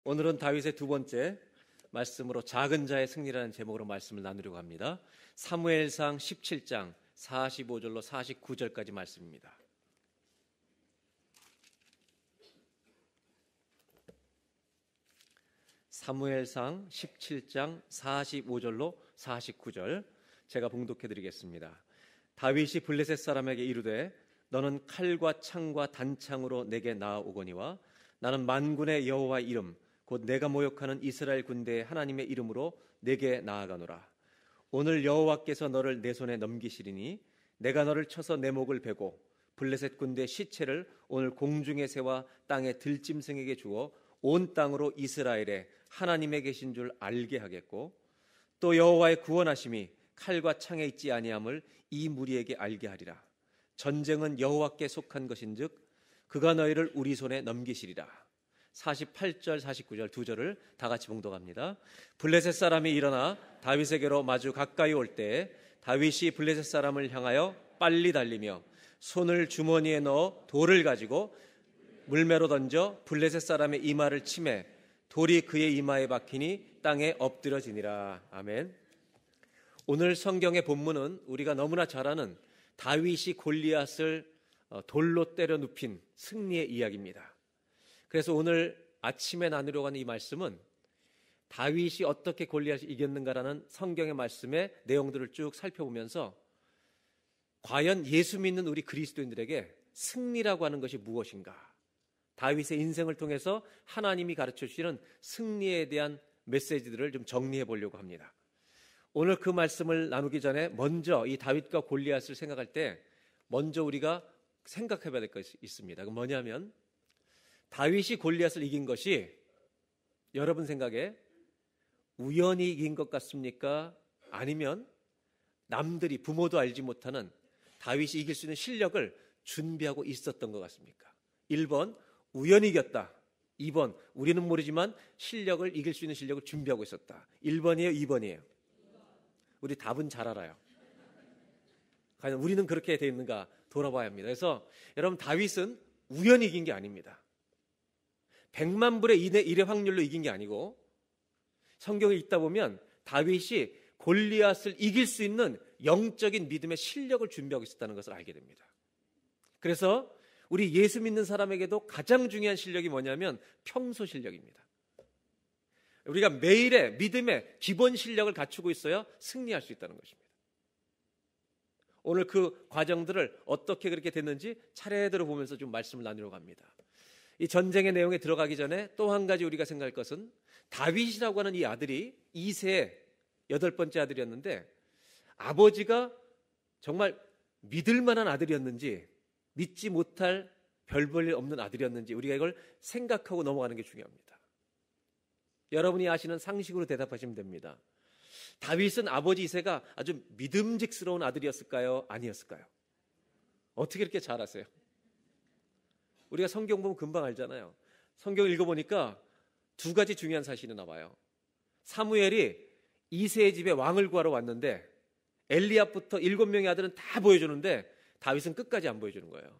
오늘은 다윗의 두 번째 말씀으로 작은 자의 승리라는 제목으로 말씀을 나누려고 합니다. 사무엘상 17장 45절로 49절까지 말씀입니다. 사무엘상 17장 45절로 49절 제가 봉독해 드리겠습니다. 다윗이 블레셋 사람에게 이르되 너는 칼과 창과 단창으로 내게 나아오거니와 나는 만군의 여호와의 이름 곧 내가 모욕하는 이스라엘 군대의 하나님의 이름으로 내게 나아가노라. 오늘 여호와께서 너를 내 손에 넘기시리니 내가 너를 쳐서 내 목을 베고 블레셋 군대의 시체를 오늘 공중의 새와 땅의 들짐승에게 주어 온 땅으로 이스라엘에 하나님의 계신 줄 알게 하겠고 또 여호와의 구원하심이 칼과 창에 있지 아니함을 이 무리에게 알게 하리라. 전쟁은 여호와께 속한 것인즉 그가 너희를 우리 손에 넘기시리라. 48절 49절 두 절을 다 같이 봉독합니다. 블레셋 사람이 일어나 다윗에게로 마주 가까이 올 때 다윗이 블레셋 사람을 향하여 빨리 달리며 손을 주머니에 넣어 돌을 가지고 물매로 던져 블레셋 사람의 이마를 치매 돌이 그의 이마에 박히니 땅에 엎드려지니라. 아멘. 오늘 성경의 본문은 우리가 너무나 잘 아는 다윗이 골리앗을 돌로 때려 눕힌 승리의 이야기입니다. 그래서 오늘 아침에 나누려고 하는 이 말씀은 다윗이 어떻게 골리앗을 이겼는가라는 성경의 말씀의 내용들을 쭉 살펴보면서 과연 예수 믿는 우리 그리스도인들에게 승리라고 하는 것이 무엇인가, 다윗의 인생을 통해서 하나님이 가르쳐 주시는 승리에 대한 메시지들을 좀 정리해 보려고 합니다. 오늘 그 말씀을 나누기 전에 먼저 이 다윗과 골리앗을 생각할 때 먼저 우리가 생각해 봐야 될 것이 있습니다. 그 뭐냐면 다윗이 골리앗을 이긴 것이 여러분 생각에 우연히 이긴 것 같습니까? 아니면 남들이 부모도 알지 못하는 다윗이 이길 수 있는 실력을 준비하고 있었던 것 같습니까? 1번 우연히 이겼다. 2번 우리는 모르지만 실력을 이길 수 있는 실력을 준비하고 있었다. 1번이에요? 2번이에요? 우리 답은 잘 알아요. 과연 우리는 그렇게 되어 있는가 돌아봐야 합니다. 그래서 여러분 다윗은 우연히 이긴 게 아닙니다. 100만 분의 1의 확률로 이긴 게 아니고 성경에 읽다 보면 다윗이 골리앗을 이길 수 있는 영적인 믿음의 실력을 준비하고 있었다는 것을 알게 됩니다. 그래서 우리 예수 믿는 사람에게도 가장 중요한 실력이 뭐냐면 평소 실력입니다. 우리가 매일의 믿음의 기본 실력을 갖추고 있어야 승리할 수 있다는 것입니다. 오늘 그 과정들을 어떻게 그렇게 됐는지 차례대로 보면서 좀 말씀을 나누려고 합니다. 이 전쟁의 내용에 들어가기 전에 또 한 가지 우리가 생각할 것은 다윗이라고 하는 이 아들이 이세의 8번째 아들이었는데 아버지가 정말 믿을 만한 아들이었는지 믿지 못할 별 볼 일 없는 아들이었는지 우리가 이걸 생각하고 넘어가는 게 중요합니다. 여러분이 아시는 상식으로 대답하시면 됩니다. 다윗은 아버지 이세가 아주 믿음직스러운 아들이었을까요? 아니었을까요? 어떻게 이렇게 잘 아세요? 우리가 성경 보면 금방 알잖아요. 성경 읽어보니까 두 가지 중요한 사실이 나와요. 사무엘이 이새의 집에 왕을 구하러 왔는데 엘리압부터 7명의 아들은 다 보여주는데 다윗은 끝까지 안 보여주는 거예요.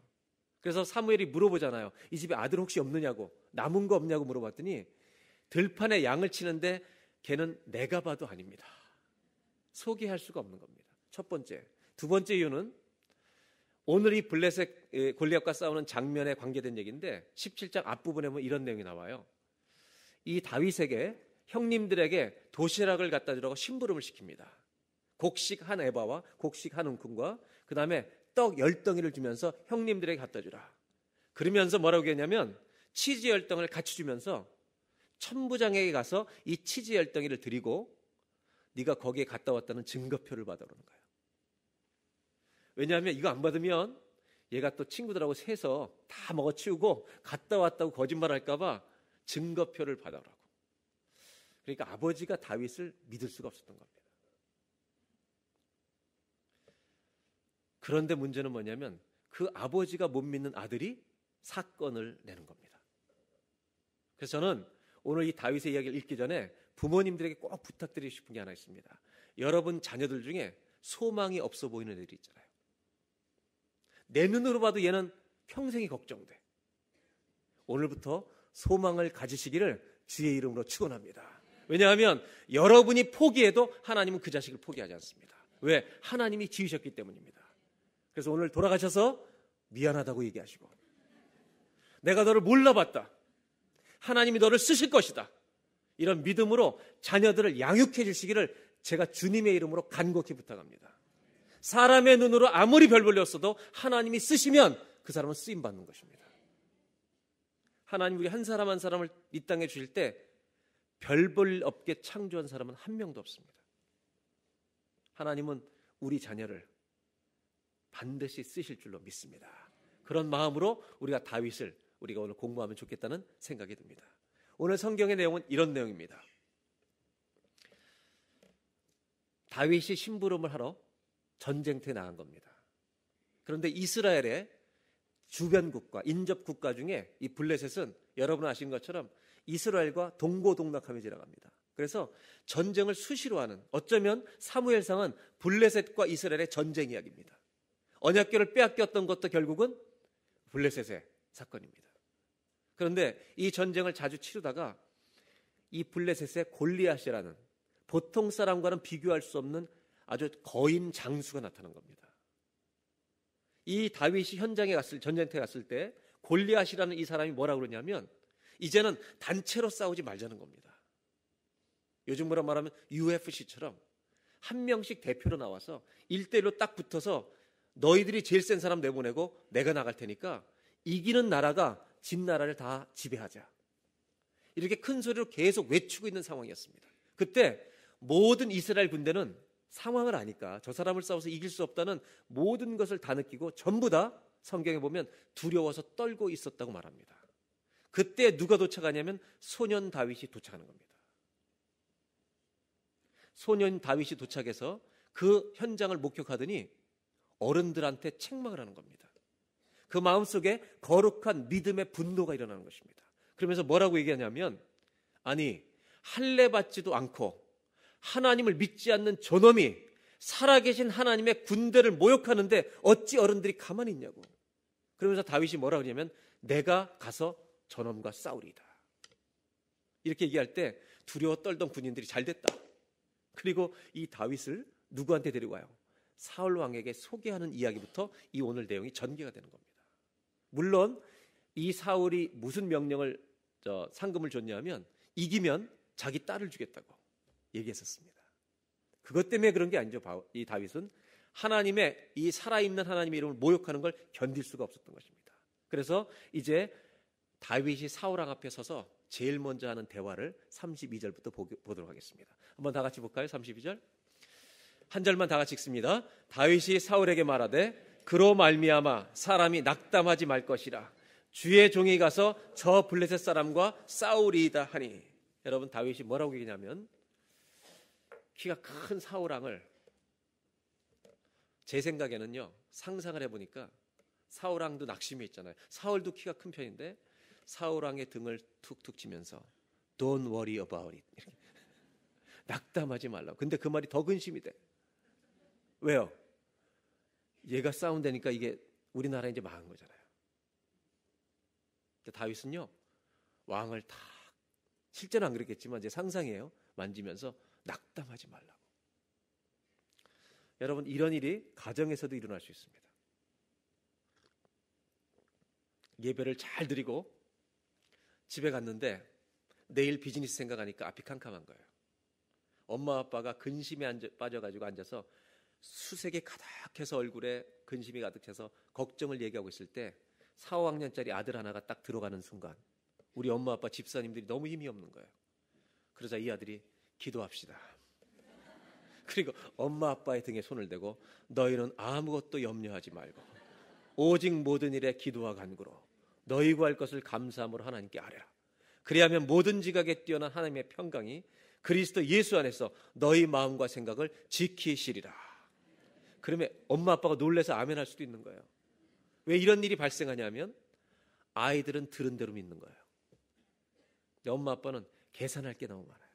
그래서 사무엘이 물어보잖아요. 이 집에 아들 혹시 없느냐고, 남은 거 없냐고 물어봤더니 들판에 양을 치는데 걔는 내가 봐도 아닙니다. 소개할 수가 없는 겁니다. 첫 번째. 두 번째 이유는 오늘 이 블레셋 골리앗과 싸우는 장면에 관계된 얘기인데 17장 앞부분에 보면 이런 내용이 나와요. 이 다윗에게 형님들에게 도시락을 갖다 주라고 심부름을 시킵니다. 곡식 한 에바와 곡식 한 움큼과 그 다음에 떡 10덩이를 주면서 형님들에게 갖다 주라. 그러면서 뭐라고 했냐면 치즈 10덩이를 같이 주면서 천부장에게 가서 이 치즈 10덩이를 드리고 네가 거기에 갔다 왔다는 증거표를 받아오는 거예요. 왜냐하면 이거 안 받으면 얘가 또 친구들하고 세서 다 먹어치우고 갔다 왔다고 거짓말할까 봐 증거표를 받아오라고. 그러니까 아버지가 다윗을 믿을 수가 없었던 겁니다. 그런데 문제는 뭐냐면 그 아버지가 못 믿는 아들이 사건을 내는 겁니다. 그래서 저는 오늘 이 다윗의 이야기를 읽기 전에 부모님들에게 꼭 부탁드리고 싶은 게 하나 있습니다. 여러분 자녀들 중에 소망이 없어 보이는 애들이 있잖아요. 내 눈으로 봐도 얘는 평생이 걱정돼. 오늘부터 소망을 가지시기를 주의 이름으로 축원합니다. 왜냐하면 여러분이 포기해도 하나님은 그 자식을 포기하지 않습니다. 왜? 하나님이 지으셨기 때문입니다. 그래서 오늘 돌아가셔서 미안하다고 얘기하시고, 내가 너를 몰라봤다, 하나님이 너를 쓰실 것이다, 이런 믿음으로 자녀들을 양육해 주시기를 제가 주님의 이름으로 간곡히 부탁합니다. 사람의 눈으로 아무리 별 볼렸어도 하나님이 쓰시면 그 사람은 쓰임받는 것입니다. 하나님 우리 한 사람 한 사람을 이 땅에 주실 때 별 볼 없게 창조한 사람은 한 명도 없습니다. 하나님은 우리 자녀를 반드시 쓰실 줄로 믿습니다. 그런 마음으로 우리가 다윗을 우리가 오늘 공부하면 좋겠다는 생각이 듭니다. 오늘 성경의 내용은 이런 내용입니다. 다윗이 심부름을 하러 전쟁터에 나간 겁니다. 그런데 이스라엘의 주변 국가, 인접 국가 중에 이 블레셋은 여러분 아시는 것처럼 이스라엘과 동고동락하며 지나갑니다. 그래서 전쟁을 수시로 하는, 어쩌면 사무엘상은 블레셋과 이스라엘의 전쟁 이야기입니다. 언약궤를 빼앗겼던 것도 결국은 블레셋의 사건입니다. 그런데 이 전쟁을 자주 치르다가 이 블레셋의 골리앗이라는 보통 사람과는 비교할 수 없는 아주 거인 장수가 나타난 겁니다. 이 다윗이 전쟁터에 갔을 때 골리앗이라는 이 사람이 뭐라고 그러냐면, 이제는 단체로 싸우지 말자는 겁니다. 요즘 뭐라 말하면 UFC처럼 한 명씩 대표로 나와서 1대1로 딱 붙어서 너희들이 제일 센 사람 내보내고 내가 나갈 테니까 이기는 나라가 진 나라를 다 지배하자, 이렇게 큰 소리로 계속 외치고 있는 상황이었습니다. 그때 모든 이스라엘 군대는 상황을 아니까 저 사람을 싸워서 이길 수 없다는 모든 것을 다 느끼고 전부 다 성경에 보면 두려워서 떨고 있었다고 말합니다. 그때 누가 도착하냐면 소년 다윗이 도착하는 겁니다. 소년 다윗이 도착해서 그 현장을 목격하더니 어른들한테 책망을 하는 겁니다. 그 마음속에 거룩한 믿음의 분노가 일어나는 것입니다. 그러면서 뭐라고 얘기하냐면, 아니 할례 받지도 않고 하나님을 믿지 않는 저놈이 살아계신 하나님의 군대를 모욕하는데 어찌 어른들이 가만히 있냐고. 그러면서 다윗이 뭐라고 하냐면, 내가 가서 저놈과 싸우리이다, 이렇게 얘기할 때 두려워 떨던 군인들이 잘 됐다. 그리고 이 다윗을 누구한테 데리고 와요? 사울 왕에게 소개하는 이야기부터 이 오늘 내용이 전개가 되는 겁니다. 물론 이 사울이 무슨 명령을 상금을 줬냐면, 이기면 자기 딸을 주겠다고 얘기했었습니다. 그것 때문에 그런 게 아니죠. 이 다윗은 하나님의, 이 살아있는 하나님의 이름을 모욕하는 걸 견딜 수가 없었던 것입니다. 그래서 이제 다윗이 사울 왕 앞에 서서 제일 먼저 하는 대화를 32절부터 보도록 하겠습니다. 한번 다 같이 볼까요? 32절 한 절만 다 같이 읽습니다. 다윗이 사울에게 말하되 그로 말미암아 사람이 낙담하지 말 것이라, 주의 종이 가서 저 블레셋 사람과 싸우리이다 하니. 여러분, 다윗이 뭐라고 얘기냐면, 키가 큰 사울 왕을, 제 생각에는요, 상상을 해보니까 사울 왕도 낙심이 있잖아요. 사울도 키가 큰 편인데 사울 왕의 등을 툭툭 치면서 Don't worry about it, 이렇게. 낙담하지 말라고. 근데 그 말이 더 근심이 돼. 왜요? 얘가 싸운다니까 이게 우리나라 이제 망한 거잖아요. 다윗은요, 왕을 다, 실제는 안 그랬겠지만 제 상상이에요, 만지면서 낙담하지 말라고. 여러분, 이런 일이 가정에서도 일어날 수 있습니다. 예배를 잘 드리고 집에 갔는데 내일 비즈니스 생각하니까 앞이 캄캄한 거예요. 엄마 아빠가 근심에 빠져가지고 앉아서 수색이 가득해서, 얼굴에 근심이 가득해서 걱정을 얘기하고 있을 때 4, 5학년짜리 아들 하나가 딱 들어가는 순간 우리 엄마 아빠 집사님들이 너무 힘이 없는 거예요. 그러자 이 아들이 기도합시다. 그리고 엄마 아빠의 등에 손을 대고 너희는 아무것도 염려하지 말고 오직 모든 일에 기도와 간구로 너희 구할 것을 감사함으로 하나님께 아뢰라. 그리하면 모든 지각에 뛰어난 하나님의 평강이 그리스도 예수 안에서 너희 마음과 생각을 지키시리라. 그러면 엄마 아빠가 놀라서 아멘할 수도 있는 거예요. 왜 이런 일이 발생하냐면 아이들은 들은 대로 믿는 거예요. 근데 엄마 아빠는 계산할 게 너무 많아요.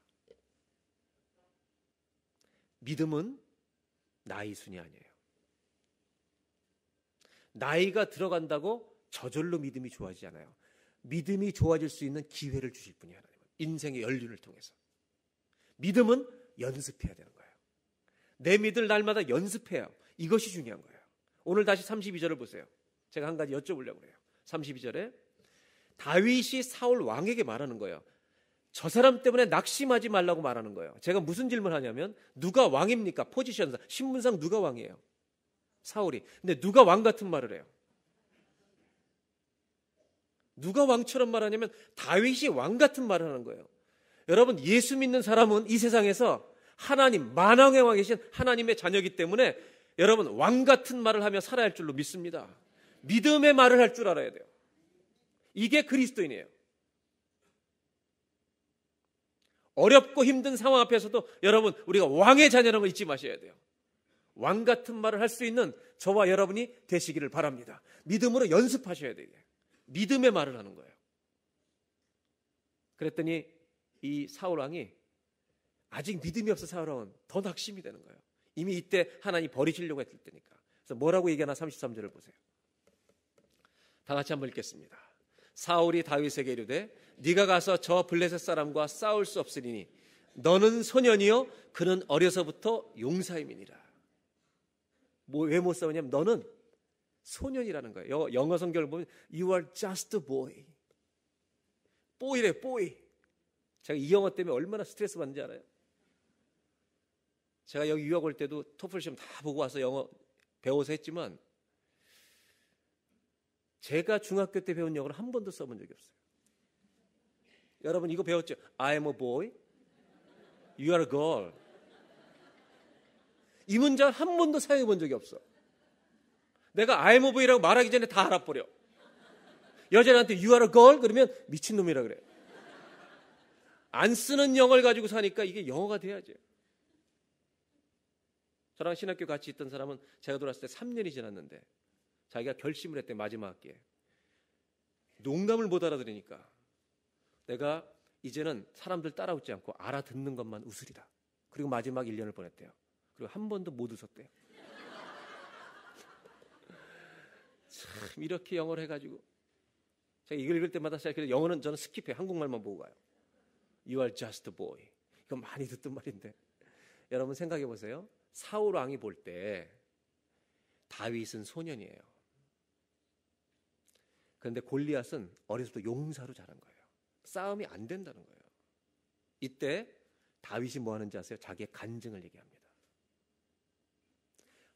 믿음은 나이 순이 아니에요. 나이가 들어간다고 저절로 믿음이 좋아지지 않아요. 믿음이 좋아질 수 있는 기회를 주실 분이 하나님은. 인생의 연륜을 통해서. 믿음은 연습해야 되는 거예요. 내 믿을 날마다 연습해요. 이것이 중요한 거예요. 오늘 다시 32절을 보세요. 제가 한 가지 여쭤보려고 해요. 32절에 다윗이 사울 왕에게 말하는 거예요. 저 사람 때문에 낙심하지 말라고 말하는 거예요. 제가 무슨 질문하냐면 누가 왕입니까? 포지션상, 신분상 누가 왕이에요? 사울이. 근데 누가 왕 같은 말을 해요? 누가 왕처럼 말하냐면 다윗이 왕 같은 말을 하는 거예요. 여러분, 예수 믿는 사람은 이 세상에서 하나님, 만왕의 왕이신 하나님의 자녀이기 때문에 여러분 왕 같은 말을 하며 살아야 할 줄로 믿습니다. 믿음의 말을 할 줄 알아야 돼요. 이게 그리스도인이에요. 어렵고 힘든 상황 앞에서도 여러분 우리가 왕의 자녀라는 걸 잊지 마셔야 돼요. 왕 같은 말을 할 수 있는 저와 여러분이 되시기를 바랍니다. 믿음으로 연습하셔야 돼요. 믿음의 말을 하는 거예요. 그랬더니 이 사울 왕이 아직 믿음이 없어 사울 왕은 더 낙심이 되는 거예요. 이미 이때 하나님 버리시려고 했을 때니까. 그래서 뭐라고 얘기하나 33절을 보세요. 다 같이 한번 읽겠습니다. 사울이 다윗에게 이르되 네가 가서 저 블레셋 사람과 싸울 수 없으리니 너는 소년이요 그는 어려서부터 용사임이니라. 왜 못 싸우냐면 너는 소년이라는 거예요. 영어 성경을 보면 You are just a boy. boy래 boy. 제가 이 영어 때문에 얼마나 스트레스 받는지 알아요? 제가 여기 유학 올 때도 토플 시험 다 보고 와서 영어 배워서 했지만 제가 중학교 때 배운 영어를 한 번도 써본 적이 없어요. 여러분 이거 배웠죠? I am a boy, you are a girl. 이 문장을 한 번도 사용해 본 적이 없어. 내가 I am a boy라고 말하기 전에 다 알아버려. 여자한테 you are a girl 그러면 미친놈이라 그래. 안 쓰는 영어를 가지고 사니까 이게 영어가 돼야죠. 저랑 신학교 같이 있던 사람은 제가 돌아왔을 때 3년이 지났는데 자기가 결심을 했대. 마지막 학기에 농담을 못 알아들으니까 내가 이제는 사람들 따라웃지 않고 알아듣는 것만 웃으리다. 그리고 마지막 1년을 보냈대요. 그리고 한 번도 못 웃었대요. 참 이렇게 영어를 해가지고 제가 이걸 읽을 때마다 영어는 저는 스킵해요. 한국말만 보고 가요. You are just a boy. 이거 많이 듣던 말인데 여러분 생각해 보세요. 사울 왕이 볼 때 다윗은 소년이에요. 그런데 골리앗은 어려서부터 용사로 자란 거예요. 싸움이 안 된다는 거예요. 이때 다윗이 뭐 하는지 아세요? 자기의 간증을 얘기합니다.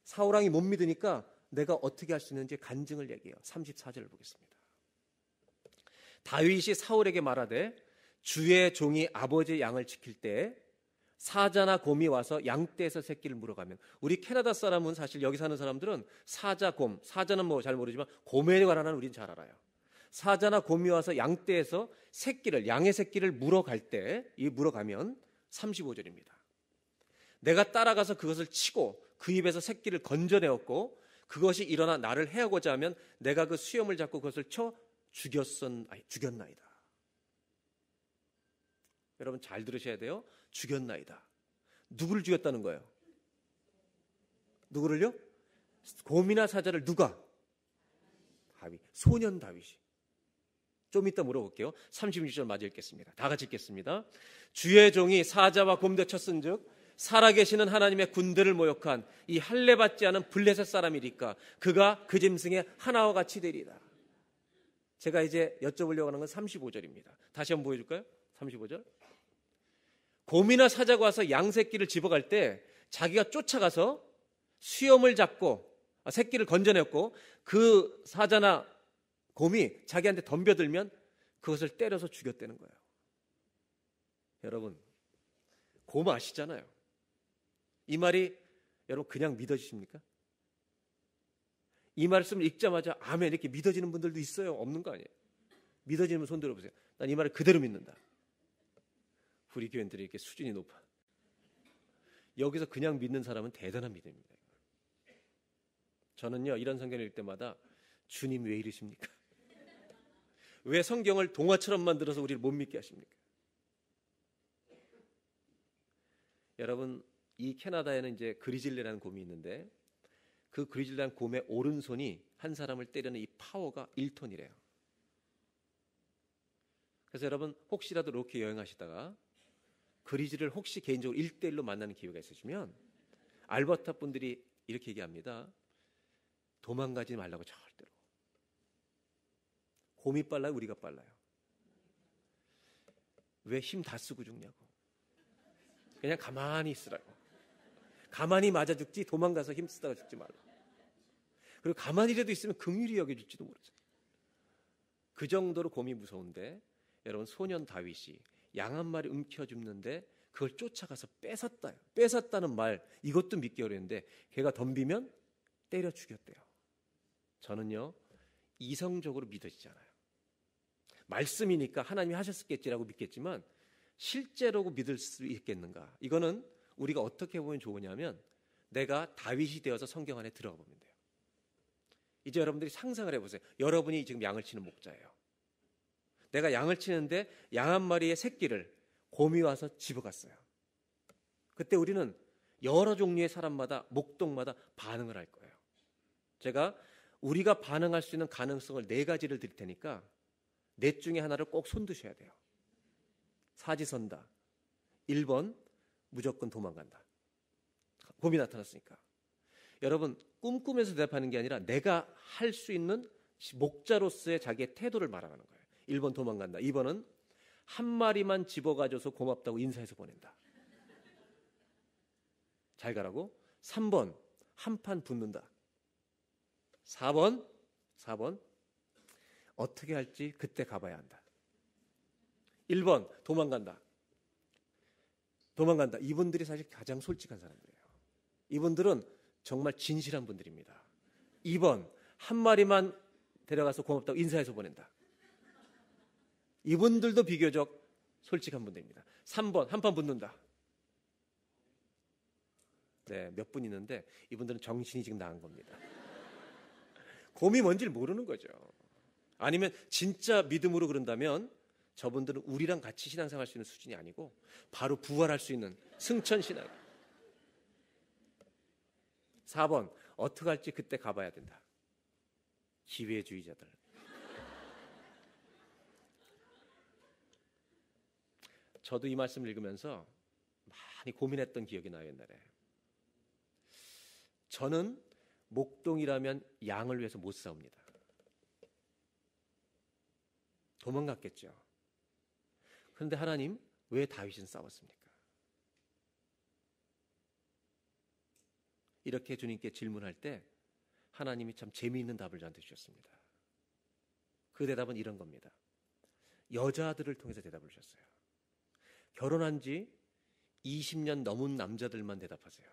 사울 왕이 못 믿으니까 내가 어떻게 할 수 있는지 간증을 얘기해요. 34절을 보겠습니다. 다윗이 사울에게 말하되 주의 종이 아버지의 양을 지킬 때 사자나 곰이 와서 양떼에서 새끼를 물어가면, 우리 캐나다 사람은 사실 여기 사는 사람들은 사자, 곰, 사자는 뭐 잘 모르지만 곰에 관한 우리는 잘 알아요. 사자나 곰이 와서 양떼에서 새끼를, 양의 새끼를 물어갈 때, 이 물어가면 35절입니다. 내가 따라가서 그것을 치고 그 입에서 새끼를 건져내었고 그것이 일어나 나를 해하고자 하면 내가 그 수염을 잡고 그것을 쳐 죽였나이다. 여러분 잘 들으셔야 돼요. 죽였나이다. 누구를 죽였다는 거예요? 누구를요? 곰이나 사자를 누가? 다윗, 소년 다윗이. 좀 이따 물어볼게요. 36절 마저 읽겠습니다. 다 같이 읽겠습니다. 주의 종이 사자와 곰도 쳤은즉 살아계시는 하나님의 군대를 모욕한 이 할례받지 않은 블레셋 사람이니까 그가 그 짐승의 하나와 같이 되리다. 제가 이제 여쭤보려고 하는 건 35절입니다. 다시 한번 보여줄까요? 35절. 곰이나 사자가 와서 양 새끼를 집어갈 때 자기가 쫓아가서 수염을 잡고 새끼를 건져냈고 그 사자나 곰이 자기한테 덤벼들면 그것을 때려서 죽였다는 거예요. 여러분 곰 아시잖아요. 이 말이 여러분 그냥 믿어지십니까? 이 말씀을 읽자마자 아멘 이렇게 믿어지는 분들도 있어요? 없는 거 아니에요? 믿어지는 분 손 들어보세요. 난 이 말을 그대로 믿는다. 우리 교인들이 이렇게 수준이 높아. 여기서 그냥 믿는 사람은 대단한 믿음입니다. 저는요 이런 성경을 읽을 때마다 주님 왜 이러십니까? 왜 성경을 동화처럼 만들어서 우리를 못 믿게 하십니까? 여러분 이 캐나다에는 이제 그리즐리라는 곰이 있는데 그 그리즐리라는 곰의 오른손이 한 사람을 때리는 이 파워가 1톤이래요. 그래서 여러분 혹시라도 이렇게 여행하시다가 그리즈를 혹시 개인적으로 1대1로 만나는 기회가 있으시면 알버타 분들이 이렇게 얘기합니다. 도망가지 말라고 절대로. 곰이 빨라요? 우리가 빨라요? 왜 힘 다 쓰고 죽냐고. 그냥 가만히 있으라고. 가만히 맞아 죽지 도망가서 힘 쓰다가 죽지 말라. 그리고 가만히라도 있으면 긍휼히 여겨줄지도 모르죠. 그 정도로 곰이 무서운데 여러분 소년 다윗이 양 한 마리 움켜줍는데 그걸 쫓아가서 뺏었다요. 뺏었다는 말 이것도 믿기 어려운데 걔가 덤비면 때려 죽였대요. 저는요 이성적으로 믿어지지 않아요. 말씀이니까 하나님이 하셨겠지라고 믿겠지만 실제로 믿을 수 있겠는가? 이거는 우리가 어떻게 보면 좋으냐면 내가 다윗이 되어서 성경 안에 들어가 보면 돼요. 이제 여러분들이 상상을 해보세요. 여러분이 지금 양을 치는 목자예요. 내가 양을 치는데 양 한 마리의 새끼를 곰이 와서 집어갔어요. 그때 우리는 여러 종류의 사람마다 목동마다 반응을 할 거예요. 제가 우리가 반응할 수 있는 가능성을 4가지를 드릴 테니까 넷 중에 하나를 꼭 손드셔야 돼요. 사지선다. 1번 무조건 도망간다. 곰이 나타났으니까. 여러분 꿈꾸면서 대답하는 게 아니라 내가 할 수 있는 목자로서의 자기의 태도를 말하는 거예요. 1번 도망간다. 2번은 한 마리만 집어가줘서 고맙다고 인사해서 보낸다. 잘 가라고. 3번 한판 붙는다. 4번 어떻게 할지 그때 가봐야 한다. 1번 도망간다. 이분들이 사실 가장 솔직한 사람들이에요. 이분들은 정말 진실한 분들입니다. 2번 한 마리만 데려가서 고맙다고 인사해서 보낸다. 이분들도 비교적 솔직한 분들입니다. 3번 한판 붙는다. 네, 몇 분 있는데 이분들은 정신이 지금 나간 겁니다. 곰이 뭔지를 모르는 거죠. 아니면 진짜 믿음으로 그런다면 저분들은 우리랑 같이 신앙생활 할 수 있는 수준이 아니고 바로 부활할 수 있는 승천신앙. 4번 어떻게 할지 그때 가봐야 된다. 기회주의자들. 저도 이 말씀을 읽으면서 많이 고민했던 기억이 나요. 옛날에 저는 목동이라면 양을 위해서 못 싸웁니다. 도망갔겠죠. 그런데 하나님 왜 다윗은 싸웠습니까? 이렇게 주님께 질문할 때 하나님이 참 재미있는 답을 저한테 주셨습니다. 그 대답은 이런 겁니다. 여자들을 통해서 대답을 주셨어요. 결혼한 지 20년 넘은 남자들만 대답하세요.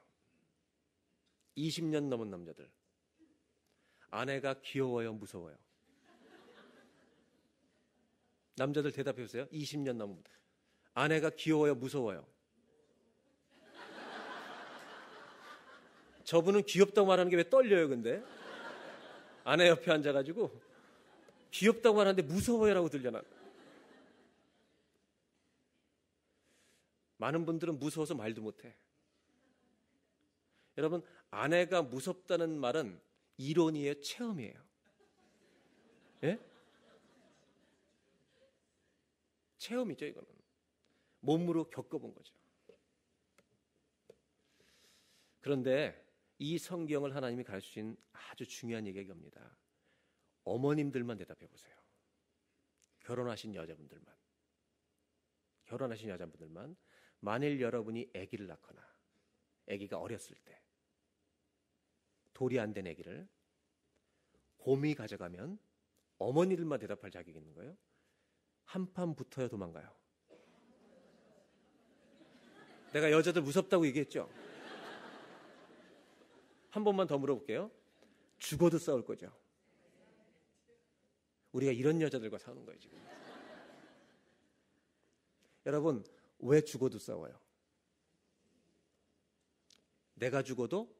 20년 넘은 남자들. 아내가 귀여워요, 무서워요? 남자들 대답해 보세요. 20년 넘은 아내가 귀여워요, 무서워요? 저분은 귀엽다고 말하는 게 왜 떨려요, 근데? 아내 옆에 앉아가지고 귀엽다고 말하는데 무서워요라고 들려나? 많은 분들은 무서워서 말도 못해. 여러분, 아내가 무섭다는 말은 이론이에요, 체험이에요? 예? 체험이죠, 이거는. 몸으로 겪어본 거죠. 그런데 이 성경을 하나님이 가르치신 아주 중요한 얘기가 이겁니다. 어머님들만 대답해 보세요. 결혼하신 여자분들만. 만일 여러분이 아기를 낳거나 아기가 어렸을 때 돌이 안 된 아기를 곰이 가져가면 어머니들만 대답할 자격이 있는 거예요. 한판 붙어요, 도망가요? 내가 여자들 무섭다고 얘기했죠? 한 번만 더 물어볼게요. 죽어도 싸울 거죠? 우리가 이런 여자들과 싸우는 거예요, 지금. 여러분, 왜 죽어도 싸워요? 내가 죽어도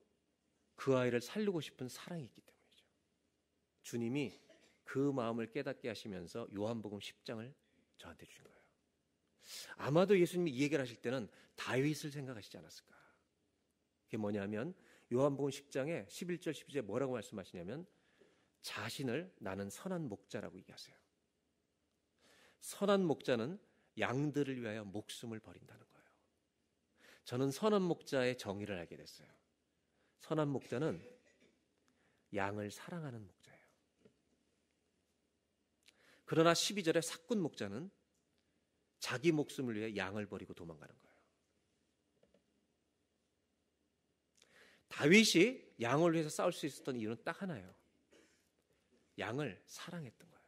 그 아이를 살리고 싶은 사랑이 있기 때문이죠. 주님이 그 마음을 깨닫게 하시면서 요한복음 10장을 저한테 주신 거예요. 아마도 예수님이 이 얘기를 하실 때는 다윗을 생각하시지 않았을까. 그게 뭐냐면 요한복음 10장에 11절 12절에 뭐라고 말씀하시냐면 자신을 나는 선한 목자라고 얘기하세요. 선한 목자는 양들을 위하여 목숨을 버린다는 거예요. 저는 선한 목자의 정의를 알게 됐어요. 선한 목자는 양을 사랑하는 목자예요. 그러나 12절에 사꾼 목자는 자기 목숨을 위해 양을 버리고 도망가는 거예요. 다윗이 양을 위해서 싸울 수 있었던 이유는 딱 하나예요. 양을 사랑했던 거예요.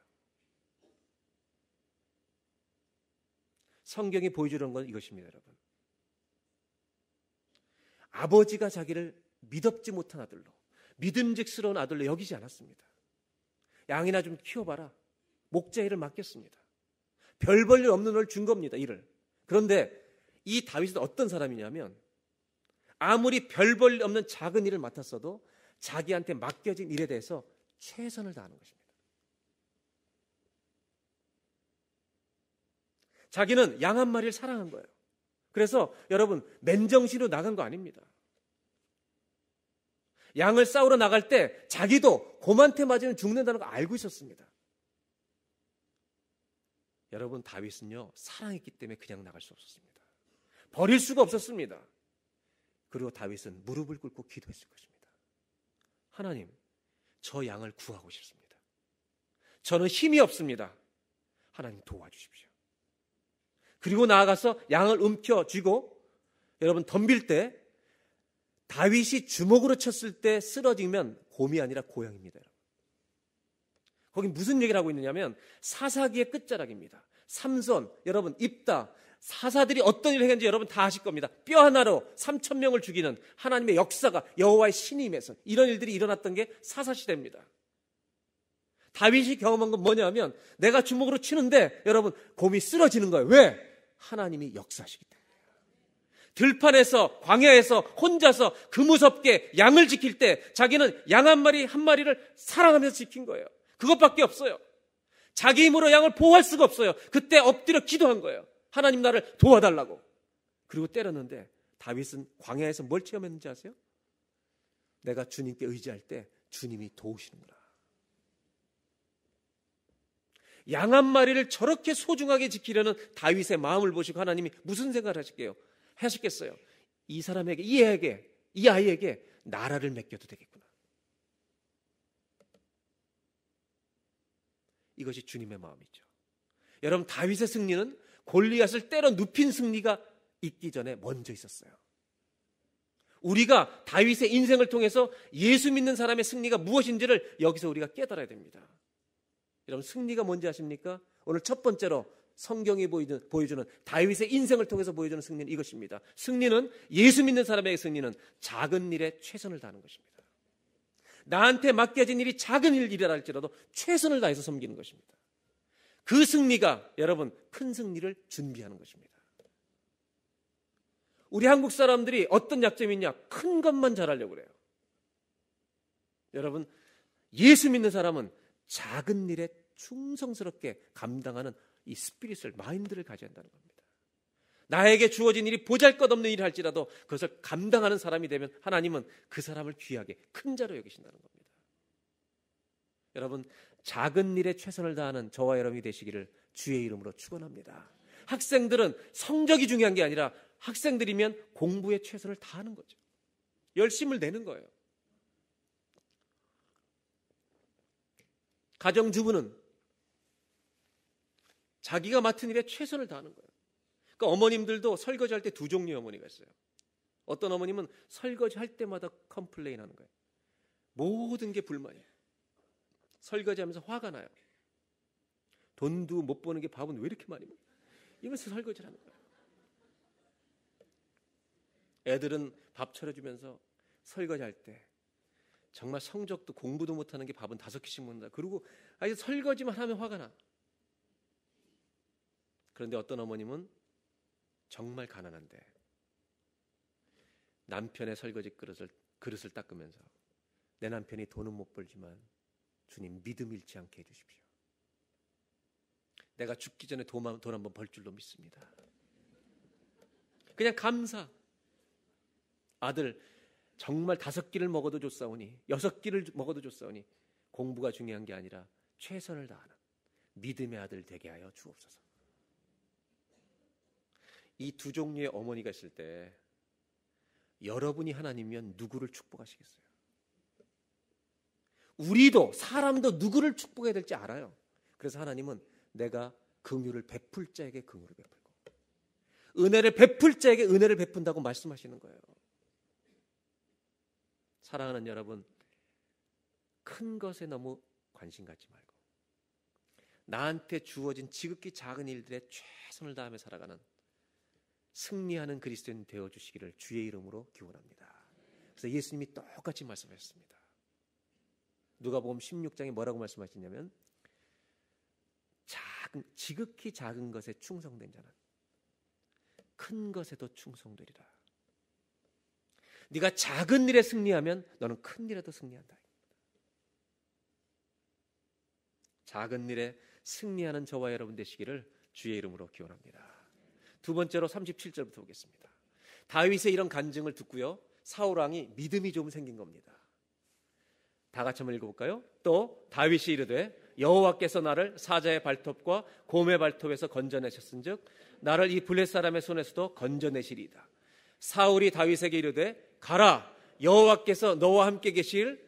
성경이 보여주는 건 이것입니다, 여러분. 아버지가 자기를 믿업지 못한 아들로, 믿음직스러운 아들로 여기지 않았습니다. 양이나 좀 키워봐라. 목자 일을 맡겼습니다. 별 볼 일 없는 걸 준 겁니다, 일을. 그런데 이 다윗은 어떤 사람이냐면 아무리 별 볼 일 없는 작은 일을 맡았어도 자기한테 맡겨진 일에 대해서 최선을 다하는 것입니다. 자기는 양 한 마리를 사랑한 거예요. 그래서 여러분, 맨정신으로 나간 거 아닙니다. 양을 싸우러 나갈 때 자기도 곰한테 맞으면 죽는다는 거 알고 있었습니다. 여러분, 다윗은요, 사랑했기 때문에 그냥 나갈 수 없었습니다. 버릴 수가 없었습니다. 그리고 다윗은 무릎을 꿇고 기도했을 것입니다. 하나님, 저 양을 구하고 싶습니다. 저는 힘이 없습니다. 하나님 도와주십시오. 그리고 나아가서 양을 움켜쥐고, 여러분, 덤빌 때 다윗이 주먹으로 쳤을 때 쓰러지면 곰이 아니라 고양입니다. 거기 무슨 얘기를 하고 있느냐면 사사기의 끝자락입니다. 삼손, 여러분, 입다, 사사들이 어떤 일을 했는지 여러분 다 아실 겁니다. 뼈 하나로 3,000명을 죽이는 하나님의 역사가, 여호와의 신이 임해서 이런 일들이 일어났던 게 사사시대입니다. 다윗이 경험한 건 뭐냐면 내가 주먹으로 치는데 여러분 곰이 쓰러지는 거예요. 왜? 하나님이 역사하시기 때문에. 들판에서, 광야에서 혼자서 그 무섭게 양을 지킬 때 자기는 양 한 마리를 사랑하면서 지킨 거예요. 그것밖에 없어요. 자기 힘으로 양을 보호할 수가 없어요. 그때 엎드려 기도한 거예요. 하나님 나를 도와달라고. 그리고 때렸는데 다윗은 광야에서 뭘 체험했는지 아세요? 내가 주님께 의지할 때 주님이 도우시는구나. 양 한 마리를 저렇게 소중하게 지키려는 다윗의 마음을 보시고 하나님이 무슨 생각을 하셨겠어요? 이 사람에게, 이 아이에게 나라를 맡겨도 되겠구나. 이것이 주님의 마음이죠. 여러분, 다윗의 승리는 골리앗을 때려 눕힌 승리가 있기 전에 먼저 있었어요. 우리가 다윗의 인생을 통해서 예수 믿는 사람의 승리가 무엇인지를 여기서 우리가 깨달아야 됩니다. 여러분, 승리가 뭔지 아십니까? 오늘 첫 번째로 성경이 보여주는 다윗의 인생을 통해서 보여주는 승리는 이것입니다. 승리는, 예수 믿는 사람에게 승리는 작은 일에 최선을 다하는 것입니다. 나한테 맡겨진 일이 작은 일이라 할지라도 최선을 다해서 섬기는 것입니다. 그 승리가 여러분 큰 승리를 준비하는 것입니다. 우리 한국 사람들이 어떤 약점이 있냐? 큰 것만 잘하려고 그래요. 여러분, 예수 믿는 사람은 작은 일에 충성스럽게 감당하는 이 스피릿을, 마인드를 가져야 한다는 겁니다. 나에게 주어진 일이 보잘것없는 일을 할지라도 그것을 감당하는 사람이 되면 하나님은 그 사람을 귀하게 큰 자로 여기신다는 겁니다. 여러분, 작은 일에 최선을 다하는 저와 여러분이 되시기를 주의 이름으로 축원합니다. 학생들은 성적이 중요한 게 아니라 학생들이면 공부에 최선을 다하는 거죠. 열심을 내는 거예요. 가정주부는 자기가 맡은 일에 최선을 다하는 거예요. 그러니까 어머님들도 설거지할 때 두 종류의 어머니가 있어요. 어떤 어머님은 설거지할 때마다 컴플레인 하는 거예요. 모든 게 불만이에요. 설거지하면서 화가 나요. 돈도 못 버는 게 밥은 왜 이렇게 많이 먹어? 이러면서 설거지를 하는 거예요. 애들은 밥 차려주면서 설거지할 때 정말 성적도 공부도 못하는 게 밥은 5끼씩 먹는다. 그리고 아주 설거지만 하면 화가 나. 그런데 어떤 어머님은 정말 가난한데 남편의 설거지 그릇을 닦으면서 내 남편이 돈은 못 벌지만 주님 믿음 잃지 않게 해주십시오. 내가 죽기 전에 돈 한번 벌 줄로 믿습니다. 그냥 감사. 아들 정말 5끼를 먹어도 좋사오니 6끼를 먹어도 좋사오니 공부가 중요한 게 아니라 최선을 다하는 믿음의 아들 되게 하여 주옵소서. 이 두 종류의 어머니가 있을 때 여러분이 하나님이면 누구를 축복하시겠어요? 우리도 사람도 누구를 축복해야 될지 알아요. 그래서 하나님은 내가 긍휼을 베풀 자에게 긍휼을 베풀고 은혜를 베풀 자에게 은혜를 베푼다고 말씀하시는 거예요. 사랑하는 여러분, 큰 것에 너무 관심 갖지 말고 나한테 주어진 지극히 작은 일들에 최선을 다하며 살아가는 승리하는 그리스도인 되어주시기를 주의 이름으로 기원합니다. 그래서 예수님이 똑같이 말씀하셨습니다. 누가복음 16장에 뭐라고 말씀하시냐면 지극히 작은 것에 충성된 자는 큰 것에도 충성되리라. 네가 작은 일에 승리하면 너는 큰 일에도 승리한다. 작은 일에 승리하는 저와 여러분 되시기를 주의 이름으로 기원합니다. 두 번째로 37절부터 보겠습니다. 다윗의 이런 간증을 듣고요, 사울 왕이 믿음이 좀 생긴 겁니다. 다 같이 한번 읽어볼까요? 또 다윗이 이르되 여호와께서 나를 사자의 발톱과 곰의 발톱에서 건져내셨은즉 나를 이 블레 사람의 손에서도 건져내시리이다. 사울이 다윗에게 이르되 가라, 여호와께서 너와 함께 계실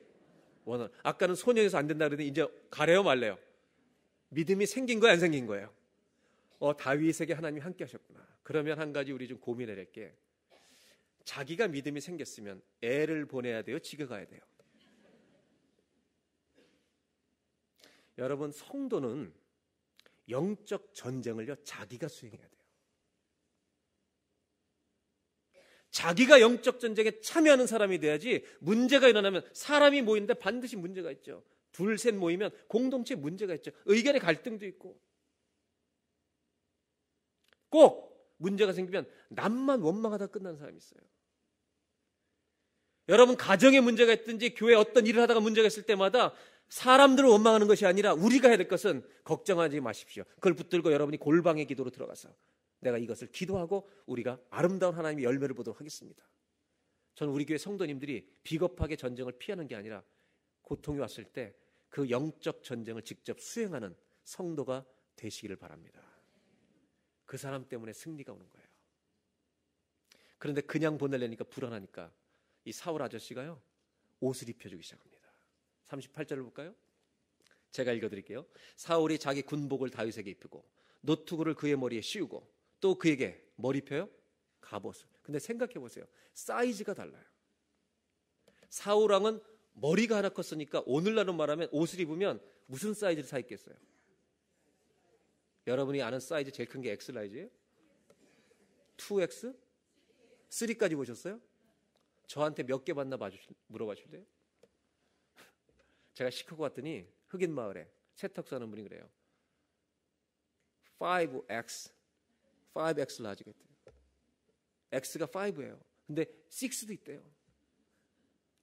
원하노라. 아까는 소년에서 안 된다 그러더니 이제 가래요 말래요? 믿음이 생긴 거예요, 안 생긴 거예요? 다윗에게 하나님이 함께 하셨구나. 그러면 한 가지 우리 좀 고민해야 될 게, 자기가 믿음이 생겼으면 애를 보내야 돼요, 지가 가야 돼요? 여러분, 성도는 영적 전쟁을요 자기가 수행해야 돼요. 자기가 영적 전쟁에 참여하는 사람이 돼야지. 문제가 일어나면, 사람이 모이는데 반드시 문제가 있죠. 둘, 셋 모이면 공동체에 문제가 있죠. 의견의 갈등도 있고. 꼭 문제가 생기면 남만 원망하다 끝나는 사람이 있어요. 여러분, 가정에 문제가 있든지 교회에 어떤 일을 하다가 문제가 있을 때마다 사람들을 원망하는 것이 아니라 우리가 해야 될 것은 걱정하지 마십시오. 그걸 붙들고 여러분이 골방의 기도로 들어가서 내가 이것을 기도하고 우리가 아름다운 하나님의 열매를 보도록 하겠습니다. 저는 우리 교회 성도님들이 비겁하게 전쟁을 피하는 게 아니라 고통이 왔을 때 그 영적 전쟁을 직접 수행하는 성도가 되시기를 바랍니다. 그 사람 때문에 승리가 오는 거예요. 그런데 그냥 보내려니까 불안하니까 이 사울 아저씨가요 옷을 입혀주기 시작합니다. 38절을 볼까요? 제가 읽어드릴게요. 사울이 자기 군복을 다윗에게 입히고 노투구를 그의 머리에 씌우고 또 그에게 뭘 입혀요? 갑옷을. 근데 생각해 보세요. 사이즈가 달라요. 사울 왕은 머리가 하나 컸으니까 오늘날로 말하면 옷을 입으면 무슨 사이즈를 사 입겠어요? 여러분이 아는 사이즈 제일 큰 게 X 사이즈예요? 2X? 3까지 보셨어요? 저한테 몇 개 받나 물어봐 주실래요? 제가 시카고 갔더니 흑인 마을에 세탁소 하는 분이 그래요. 5X 라지가 있대요. X가 5예요. 근데 6도 있대요.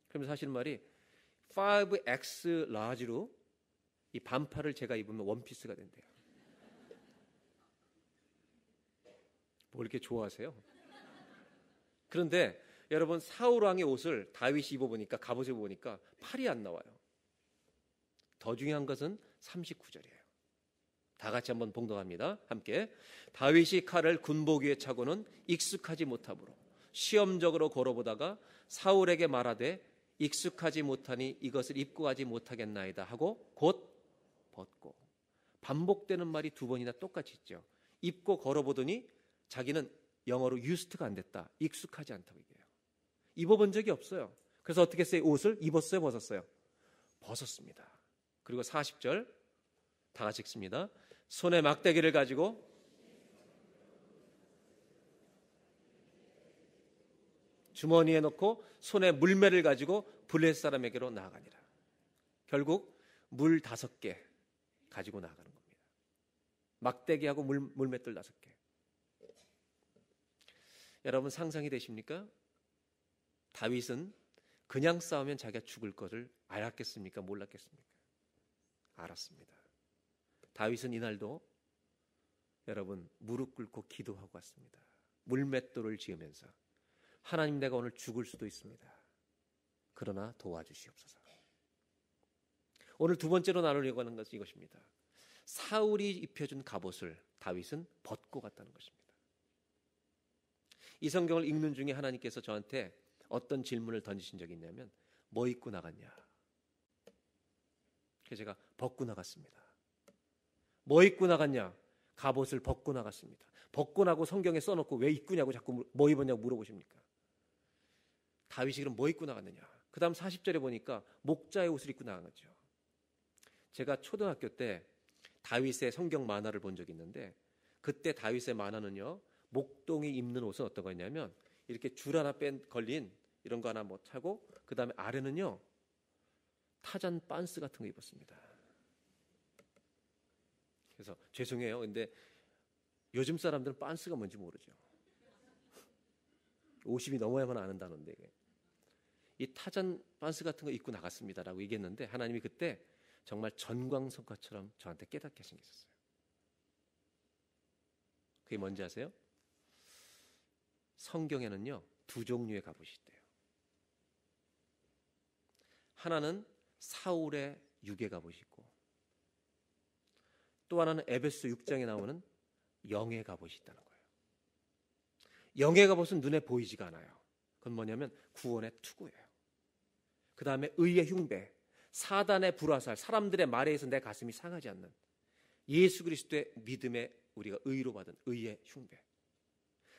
그러면서 하시는 말이 5X 라지로 이 반팔을 제가 입으면 원피스가 된대요. 뭐 이렇게 좋아하세요? 그런데 여러분, 사울 왕의 옷을 다윗이 입어보니까, 갑옷을 입어보니까 팔이 안 나와요. 더 중요한 것은 39절이에요. 다 같이 한번 봉독합니다. 함께. 다윗이 칼을 군복 위에 차고는 익숙하지 못하므로 시험적으로 걸어보다가 사울에게 말하되 익숙하지 못하니 이것을 입고 가지 못하겠나이다 하고 곧 벗고. 반복되는 말이 두 번이나 똑같이 있죠. 입고 걸어보더니 자기는 영어로 used가 안 됐다, 익숙하지 않다고 얘기해요. 입어본 적이 없어요. 그래서 어떻게 했어요? 옷을 입었어요, 벗었어요? 벗었습니다. 그리고 40절 다 같이 읽습니다. 손에 막대기를 가지고 주머니에 넣고 손에 물매를 가지고 블레셋 사람에게로 나아가니라. 결국 물 5개 가지고 나아가는 겁니다. 막대기하고 물맷돌 5개. 여러분, 상상이 되십니까? 다윗은 그냥 싸우면 자기가 죽을 것을 알았겠습니까? 몰랐겠습니까? 알았습니다. 다윗은 이날도 여러분 무릎 꿇고 기도하고 왔습니다. 물맷돌을 지으면서 하나님, 내가 오늘 죽을 수도 있습니다. 그러나 도와주시옵소서. 오늘 두 번째로 나누려고 하는 것은 이것입니다. 사울이 입혀준 갑옷을 다윗은 벗고 갔다는 것입니다. 이 성경을 읽는 중에 하나님께서 저한테 어떤 질문을 던지신 적이 있냐면 뭐 입고 나갔냐. 그래서 제가 벗고 나갔습니다. 뭐 입고 나갔냐? 갑옷을 벗고 나갔습니다. 벗고 나고 성경에 써놓고 왜 입구냐고 자꾸 뭐 입었냐고 물어보십니까? 다윗이 그럼 뭐 입고 나갔느냐? 그 다음 40절에 보니까 목자의 옷을 입고 나간 거죠. 제가 초등학교 때 다윗의 성경 만화를 본 적이 있는데 그때 다윗의 만화는요, 목동이 입는 옷은 어떤 거였냐면 이렇게 줄 하나 걸린 이런 거 하나 뭐 차고 그 다음에 아래는요 타잔 빤스 같은 거 입었습니다. 그래서 죄송해요. 근데 요즘 사람들은 빤스가 뭔지 모르죠. 50이 넘어야만 아는 단어인데 이 타잔 빤스 같은 거 입고 나갔습니다라고 얘기했는데 하나님이 그때 정말 전광석화처럼 저한테 깨닫게 하신 게 있었어요. 그게 뭔지 아세요? 성경에는요 두 종류의 갑옷이 있대요. 하나는 사울의 유괴 갑옷이 있고 또 하나는 에베소 6장에 나오는 영의 갑옷이 있다는 거예요. 영의 갑옷은 눈에 보이지가 않아요. 그건 뭐냐면 구원의 투구예요. 그 다음에 의의 흉배, 사단의 불화살, 사람들의 말에 의해서 내 가슴이 상하지 않는 예수 그리스도의 믿음에 우리가 의로 받은 의의 흉배,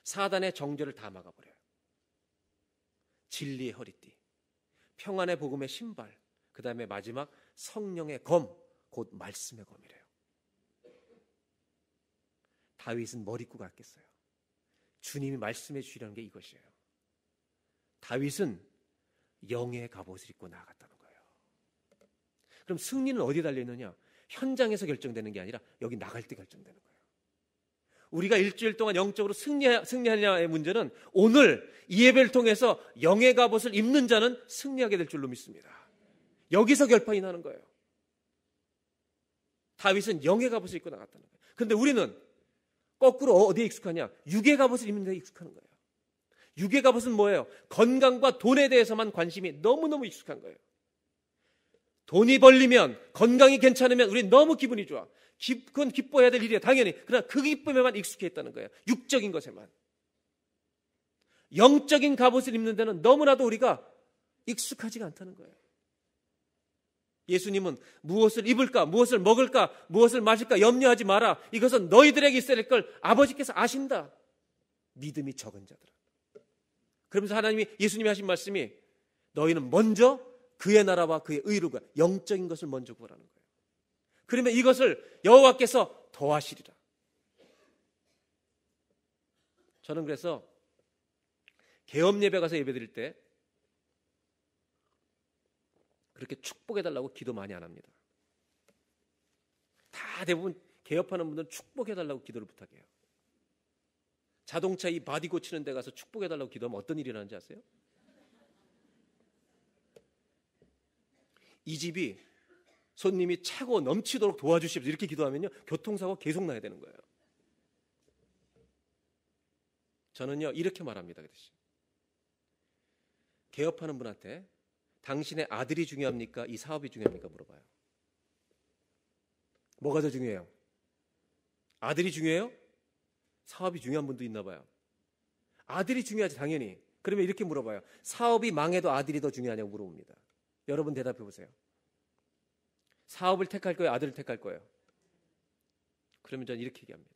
사단의 정죄를 다 막아버려요. 진리의 허리띠, 평안의 복음의 신발, 그 다음에 마지막 성령의 검, 곧 말씀의 검이래요. 다윗은 뭘 입고 갔겠어요? 주님이 말씀해 주시라는 게 이것이에요. 다윗은 영의 갑옷을 입고 나아갔다는 거예요. 그럼 승리는 어디에 달려있느냐? 현장에서 결정되는 게 아니라 여기 나갈 때 결정되는 거예요. 우리가 일주일 동안 영적으로 승리하냐의 문제는 오늘 이 예배를 통해서 영의 갑옷을 입는 자는 승리하게 될 줄로 믿습니다. 여기서 결판이 나는 거예요. 다윗은 영의 갑옷을 입고 나갔다는 거예요. 그런데 우리는 거꾸로 어디에 익숙하냐? 육의 갑옷을 입는 데 익숙한 거예요. 육의 갑옷은 뭐예요? 건강과 돈에 대해서만 관심이 너무너무 익숙한 거예요. 돈이 벌리면, 건강이 괜찮으면 우리 너무 기분이 좋아. 그건 기뻐해야 될 일이에요. 당연히. 그러나 그 기쁨에만 익숙해 있다는 거예요. 육적인 것에만. 영적인 갑옷을 입는 데는 너무나도 우리가 익숙하지가 않다는 거예요. 예수님은 무엇을 입을까, 무엇을 먹을까, 무엇을 마실까 염려하지 마라. 이것은 너희들에게 있어야 될 걸 아버지께서 아신다. 믿음이 적은 자들아. 그러면서 예수님이 하신 말씀이 너희는 먼저 그의 나라와 그의 의를 구하라. 영적인 것을 먼저 구하라는 거예요. 그러면 이것을 여호와께서 더하시리라. 저는 그래서 개업 예배 가서 예배 드릴 때 그렇게 축복해달라고 기도 많이 안 합니다. 다 대부분 개업하는 분들은 축복해달라고 기도를 부탁해요. 자동차 이 바디 고치는 데 가서 축복해달라고 기도하면 어떤 일이 일어나는지 아세요? 이 집이 손님이 차고 넘치도록 도와주십시오. 이렇게 기도하면요 교통사고 계속 나야 되는 거예요. 저는요 이렇게 말합니다. 그 대신 개업하는 분한테 당신의 아들이 중요합니까? 이 사업이 중요합니까? 물어봐요. 뭐가 더 중요해요? 아들이 중요해요? 사업이 중요한 분도 있나 봐요. 아들이 중요하지 당연히. 그러면 이렇게 물어봐요. 사업이 망해도 아들이 더 중요하냐고 물어봅니다. 여러분 대답해 보세요. 사업을 택할 거예요? 아들을 택할 거예요? 그러면 저는 이렇게 얘기합니다.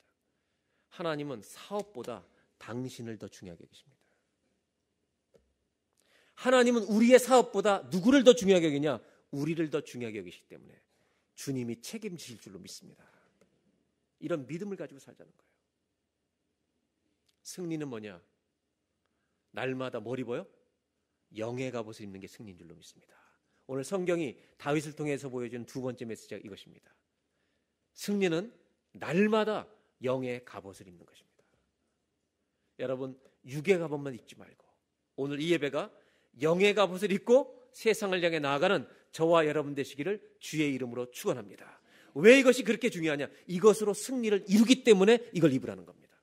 하나님은 사업보다 당신을 더 중요하게 여기십니다. 하나님은 우리의 사업보다 누구를 더 중요하게 여기냐? 우리를 더 중요하게 여기시기 때문에 주님이 책임지실 줄로 믿습니다. 이런 믿음을 가지고 살자는 거예요. 승리는 뭐냐? 날마다 뭘 입어요? 영의 갑옷을 입는 게 승리인 줄로 믿습니다. 오늘 성경이 다윗을 통해서 보여주는 두 번째 메시지가 이것입니다. 승리는 날마다 영의 갑옷을 입는 것입니다. 여러분 육의 갑옷만 입지 말고 오늘 이 예배가 영의 갑옷을 입고 세상을 향해 나아가는 저와 여러분 되시기를 주의 이름으로 축원합니다. 왜 이것이 그렇게 중요하냐? 이것으로 승리를 이루기 때문에 이걸 입으라는 겁니다.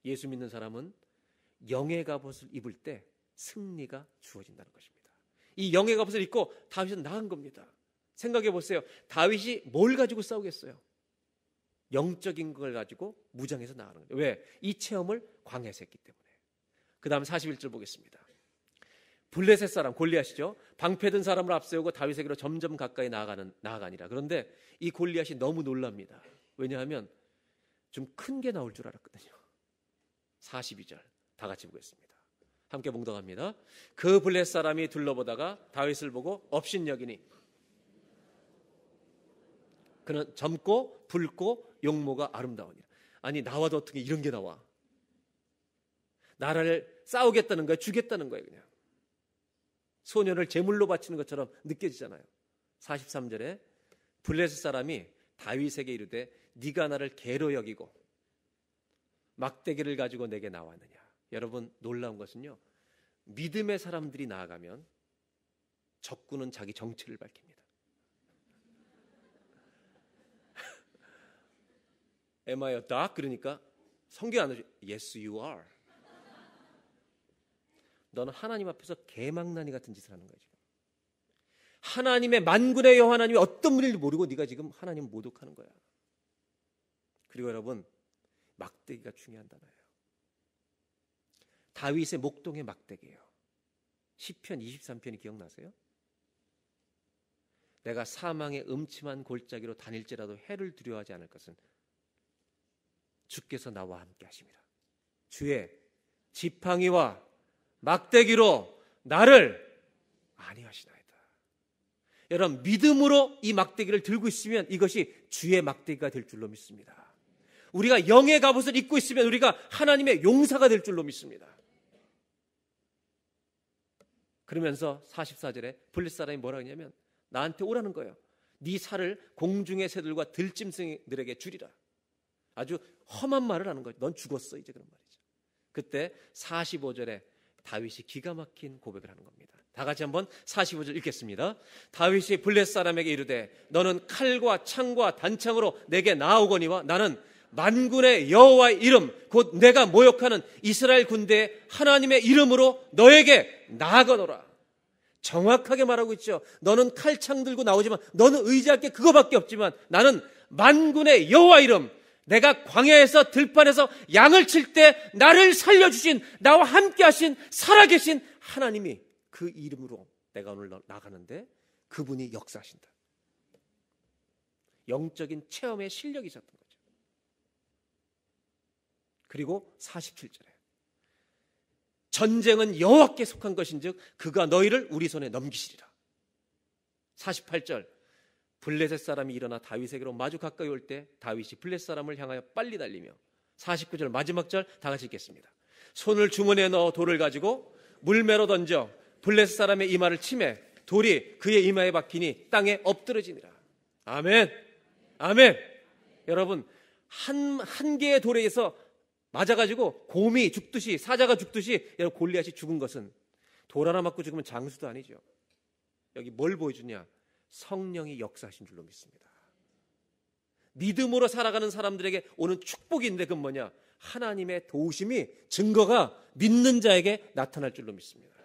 예수 믿는 사람은 영의 갑옷을 입을 때 승리가 주어진다는 것입니다. 이 영의 갑옷을 입고 다윗은 나간 겁니다. 생각해 보세요. 다윗이 뭘 가지고 싸우겠어요? 영적인 걸 가지고 무장해서 나가는 거죠. 왜? 이 체험을 광야에서 했기 때문에. 그 다음 41절 보겠습니다. 블레셋 사람 골리앗이죠. 방패든 사람을 앞세우고 다윗에게로 점점 가까이 나아가니라. 그런데 이 골리앗이 너무 놀랍니다. 왜냐하면 좀 큰 게 나올 줄 알았거든요. 42절 다 같이 보겠습니다. 함께 봉독합니다. 그 블레셋 사람이 둘러보다가 다윗을 보고 업신여기니 그는 젊고 붉고 용모가 아름다우니라. 아니, 나와도 어떻게 이런 게 나와? 나라를 싸우겠다는 거야, 주겠다는 거예요. 그냥 소년을 제물로 바치는 것처럼 느껴지잖아요. 43절에 블레셋 사람이 다윗에게 이르되 네가 나를 개로 여기고 막대기를 가지고 내게 나왔느냐. 여러분, 놀라운 것은요, 믿음의 사람들이 나아가면 적군은 자기 정체를 밝힙니다. Am I a dog? 그러니까 성경 안 하죠. Yes, you are. 너는 하나님 앞에서 개망나니 같은 짓을 하는 거야 지금. 하나님의 만군의 여호와 하나님이 어떤 분인지 모르고 네가 지금 하나님을 모독하는 거야. 그리고 여러분, 막대기가 중요한 단어예요. 다윗의 목동의 막대기예요. 시편 23편이 기억나세요? 내가 사망의 음침한 골짜기로 다닐지라도 해를 두려워하지 않을 것은 주께서 나와 함께 하십니다. 주의 지팡이와 막대기로 나를 안위하시나이다. 여러분, 믿음으로 이 막대기를 들고 있으면 이것이 주의 막대기가 될 줄로 믿습니다. 우리가 영의 갑옷을 입고 있으면 우리가 하나님의 용사가 될 줄로 믿습니다. 그러면서 44절에 블레셋 사람이 뭐라 하냐면 나한테 오라는 거예요. 네 살을 공중의 새들과 들짐승들에게 주리라. 아주 험한 말을 하는 거예요. 넌 죽었어 이제, 그런 말이죠. 그때 45절에 다윗이 기가 막힌 고백을 하는 겁니다. 다 같이 한번 45절 읽겠습니다. 다윗이 블레셋 사람에게 이르되 너는 칼과 창과 단창으로 내게 나아오거니와 나는 만군의 여호와의 이름 곧 내가 모욕하는 이스라엘 군대의 하나님의 이름으로 너에게 나아가노라. 정확하게 말하고 있죠. 너는 칼창 들고 나오지만 너는 의지할 게 그거밖에 없지만 나는 만군의 여호와 이름, 내가 광야에서 들판에서 양을 칠 때 나를 살려주신, 나와 함께 하신 살아계신 하나님이 그 이름으로 내가 오늘 나가는데 그분이 역사하신다. 영적인 체험의 실력이 있었던 거죠. 그리고 47절에 전쟁은 여호와께 속한 것인즉 그가 너희를 우리 손에 넘기시리라. 48절 블레셋 사람이 일어나 다윗에게로 마주 가까이 올 때 다윗이 블레셋 사람을 향하여 빨리 달리며 49절 마지막 절 다 같이 읽겠습니다. 손을 주머니에 넣어 돌을 가지고 물매로 던져 블레셋 사람의 이마를 치매 돌이 그의 이마에 박히니 땅에 엎드러지니라. 아멘. 아멘. 여러분, 한 개의 돌에 의해서 맞아가지고 곰이 죽듯이, 사자가 죽듯이 여러분 골리앗이 죽은 것은 돌 하나 맞고 죽으면 장수도 아니죠. 여기 뭘 보여주냐? 성령이 역사하신 줄로 믿습니다. 믿음으로 살아가는 사람들에게 오는 축복이 있는데 그건 뭐냐? 하나님의 도우심이, 증거가 믿는 자에게 나타날 줄로 믿습니다.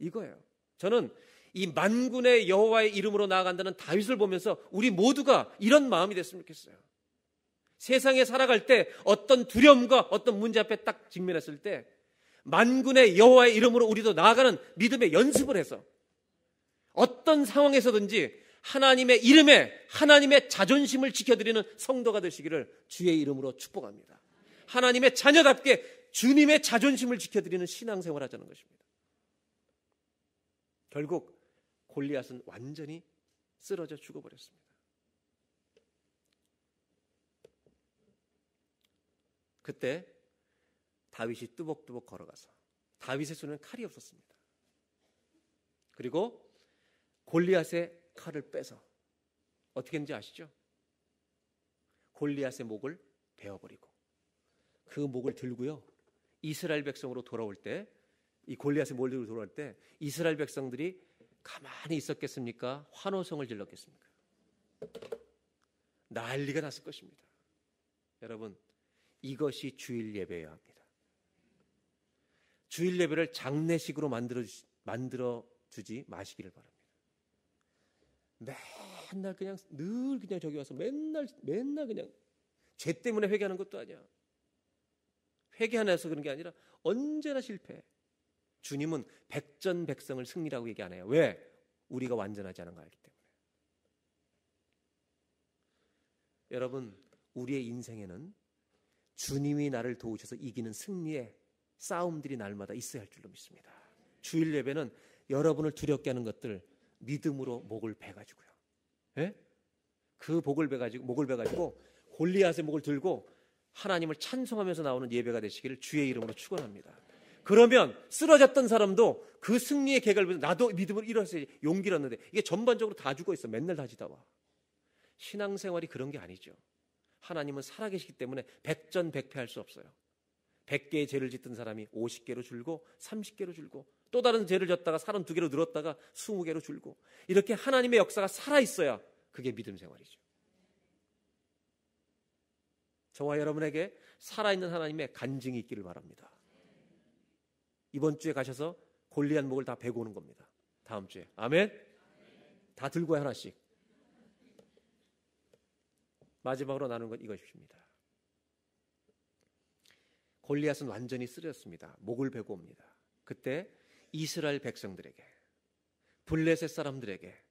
이거예요. 저는 이 만군의 여호와의 이름으로 나아간다는 다윗을 보면서 우리 모두가 이런 마음이 됐으면 좋겠어요. 세상에 살아갈 때 어떤 두려움과 어떤 문제 앞에 딱 직면했을 때 만군의 여호와의 이름으로 우리도 나아가는 믿음의 연습을 해서 어떤 상황에서든지 하나님의 이름에 하나님의 자존심을 지켜드리는 성도가 되시기를 주의 이름으로 축복합니다. 하나님의 자녀답게 주님의 자존심을 지켜드리는 신앙생활 하자는 것입니다. 결국 골리앗은 완전히 쓰러져 죽어버렸습니다. 그때 다윗이 뚜벅뚜벅 걸어가서, 다윗의 손에는 칼이 없었습니다. 그리고 골리앗의 칼을 빼서 어떻게 했는지 아시죠? 골리앗의 목을 베어버리고 그 목을 들고요, 이스라엘 백성으로 돌아올 때, 이 골리앗의 목을 들고 돌아올 때 이스라엘 백성들이 가만히 있었겠습니까? 환호성을 질렀겠습니까? 난리가 났을 것입니다. 여러분, 이것이 주일 예배여야 합니다. 주일 예배를 장례식으로 만들어주지 마시기를 바랍니다. 맨날 그냥 늘 그냥 저기 와서 맨날 그냥 죄 때문에 회개하는 것도 아니야. 회개 안 해서 그런 게 아니라 언제나 실패해. 주님은 백전백승을 승리라고 얘기 안 해요. 왜? 우리가 완전하지 않은 걸 알기 때문에. 여러분, 우리의 인생에는 주님이 나를 도우셔서 이기는 승리의 싸움들이 날마다 있어야 할 줄로 믿습니다. 주일 예배는 여러분을 두렵게 하는 것들 믿음으로 목을 베가지고요. 예? 그 목을 베가지고 골리앗의 목을 들고 하나님을 찬송하면서 나오는 예배가 되시기를 주의 이름으로 축원합니다. 그러면 쓰러졌던 사람도 그 승리의 계획을 보면서 나도 믿음으로 일어서야지 용기를 얻는데 이게 전반적으로 다 죽어 있어. 맨날 다 지다 와. 신앙생활이 그런 게 아니죠. 하나님은 살아계시기 때문에 백전백패할 수 없어요. 100개의 죄를 짓던 사람이 50개로 줄고 30개로 줄고 또 다른 죄를 졌다가 32개로 늘었다가 20개로 줄고 이렇게 하나님의 역사가 살아있어야 그게 믿음 생활이죠. 저와 여러분에게 살아있는 하나님의 간증이 있기를 바랍니다. 이번 주에 가셔서 골리앗 목을 다 베고 오는 겁니다. 다음 주에. 아멘. 다 들고 와요, 하나씩. 마지막으로 나누는 건 이것입니다. 골리앗은 완전히 쓰러졌습니다. 목을 베고 옵니다. 그때 이스라엘 백성들에게, 블레셋 사람들에게,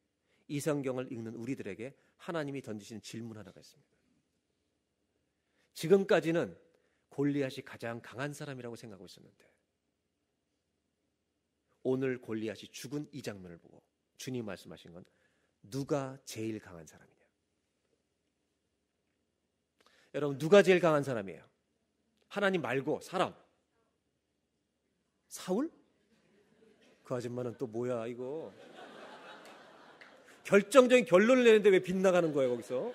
이 성경을 읽는 우리들에게 하나님이 던지시는 질문 하나가 있습니다. 지금까지는 골리앗이 가장 강한 사람이라고 생각하고 있었는데 오늘 골리앗이 죽은 이 장면을 보고 주님 말씀하신 건 누가 제일 강한 사람이냐? 여러분, 누가 제일 강한 사람이에요? 하나님 말고 사람. 사울? 그 아줌마는 또 뭐야 이거. 결정적인 결론을 내는데 왜 빗나가는 거예요 거기서?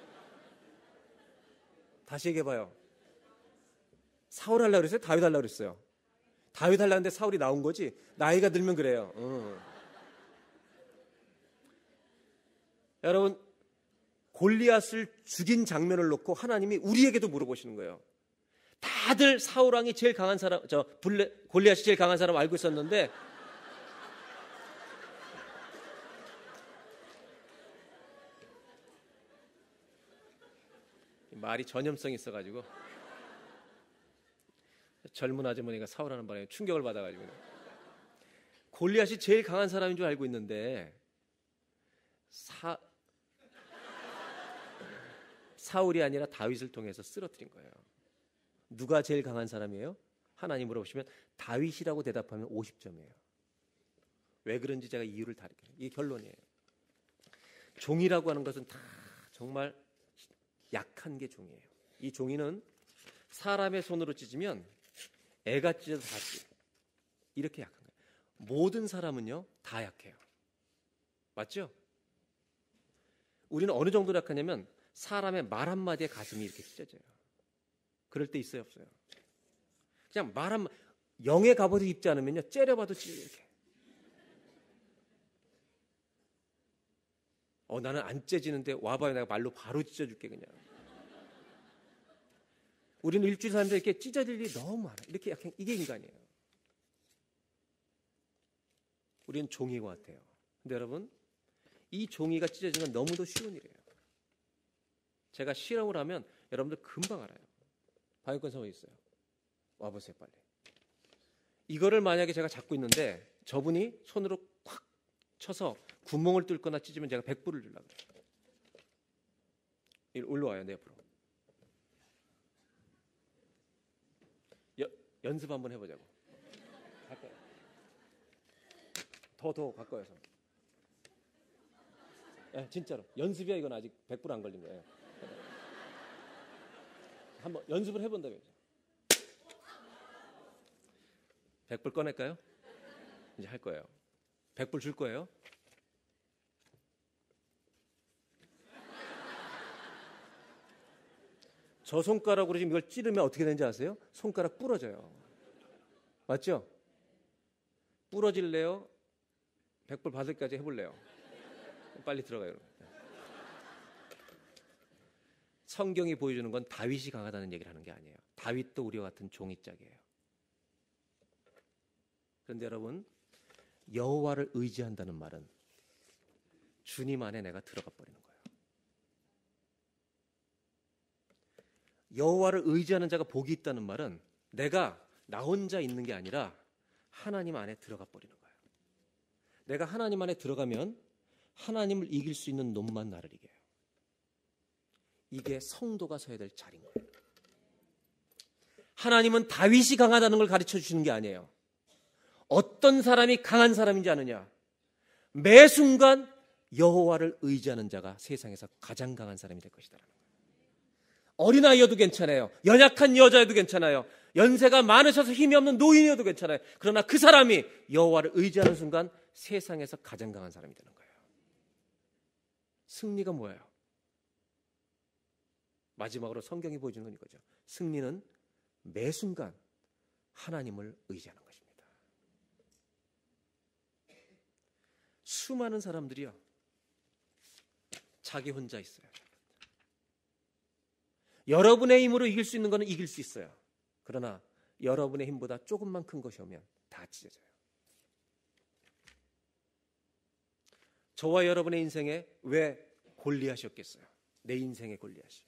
다시 얘기해봐요. 사울 하려고 그랬어요? 다윗 하려고 그랬어요? 다윗 하려는데 사울이 나온 거지. 나이가 들면 그래요. 여러분, 골리앗을 죽인 장면을 놓고 하나님이 우리에게도 물어보시는 거예요. 다들 사울 왕이 제일 강한 사람, 골리앗이 제일 강한 사람 알고 있었는데 말이 전염성이 있어가지고 젊은 아주머니가 사울하는 바람에 충격을 받아가지고 골리앗이 제일 강한 사람인 줄 알고 있는데 사울이 아니라 다윗을 통해서 쓰러뜨린 거예요. 누가 제일 강한 사람이에요? 하나님 물어보시면 다윗이라고 대답하면 50점이에요. 왜 그런지 제가 이유를 다 이렇게. 이게 결론이에요. 종이라고 하는 것은 다 정말 약한 게 종이에요. 이 종이는 사람의 손으로 찢으면 애가 찢어도 다 찢어요. 이렇게 약한 거예요. 모든 사람은요 다 약해요. 맞죠? 우리는 어느 정도로 약하냐면 사람의 말 한마디에 가슴이 이렇게 찢어져요. 그럴 때 있어요, 없어요? 그냥 말 한마디, 영의 갑옷을 입지 않으면요 째려봐도 찢어요. 이렇게. 나는 안 째지는데 와봐요. 내가 말로 바로 찢어줄게 그냥. 우리는 일주일 사는데 이렇게 찢어질 일이 너무 많아. 이렇게 약한, 이게 인간이에요. 우리는 종이 것 같아요. 근데 여러분, 이 종이가 찢어지는 건 너무도 쉬운 일이에요. 제가 실험을 하면 여러분들 금방 알아요. 방역권 상황이 있어요. 와보세요 빨리. 이거를 만약에 제가 잡고 있는데 저분이 손으로 콱 쳐서 구멍을 뚫거나 찢으면 제가 100불을 주려고 그래요. 올라와요 내 옆으로. 연습 한번 해보자고. 가까이. 더 가까이서. 진짜로 연습이야. 이건 아직 100불 안 걸린 거예요. 한번 연습을 해본다고요. 100불 꺼낼까요? 이제 할 거예요. 100불 줄 거예요. 저 손가락으로 지금 이걸 찌르면 어떻게 되는지 아세요? 손가락 부러져요. 맞죠? 부러질래요? 100불 받을 때까지 해볼래요? 빨리 들어가요. 성경이 보여주는 건 다윗이 강하다는 얘기를 하는 게 아니에요. 다윗도 우리와 같은 종이 짝이에요. 그런데 여러분, 여호와를 의지한다는 말은 주님 안에 내가 들어가 버리는 거예요. 여호와를 의지하는 자가 복이 있다는 말은 내가 나 혼자 있는 게 아니라 하나님 안에 들어가 버리는 거예요. 내가 하나님 안에 들어가면 하나님을 이길 수 있는 놈만 나를 이겨요. 이게 성도가 서야 될 자리인 거예요. 하나님은 다윗이 강하다는 걸 가르쳐 주시는 게 아니에요. 어떤 사람이 강한 사람인지 아느냐? 매 순간 여호와를 의지하는 자가 세상에서 가장 강한 사람이 될 것이다. 어린아이여도 괜찮아요. 연약한 여자여도 괜찮아요. 연세가 많으셔서 힘이 없는 노인이어도 괜찮아요. 그러나 그 사람이 여호와를 의지하는 순간 세상에서 가장 강한 사람이 되는 거예요. 승리가 뭐예요? 마지막으로 성경이 보여주는 건 이거죠. 승리는 매 순간 하나님을 의지하는 것입니다. 수많은 사람들이요, 자기 혼자 있어요. 여러분의 힘으로 이길 수 있는 것은 이길 수 있어요. 그러나 여러분의 힘보다 조금만 큰 것이 오면 다 찢어져요. 저와 여러분의 인생에 왜 골리앗이 없겠어요? 내 인생의 골리앗이.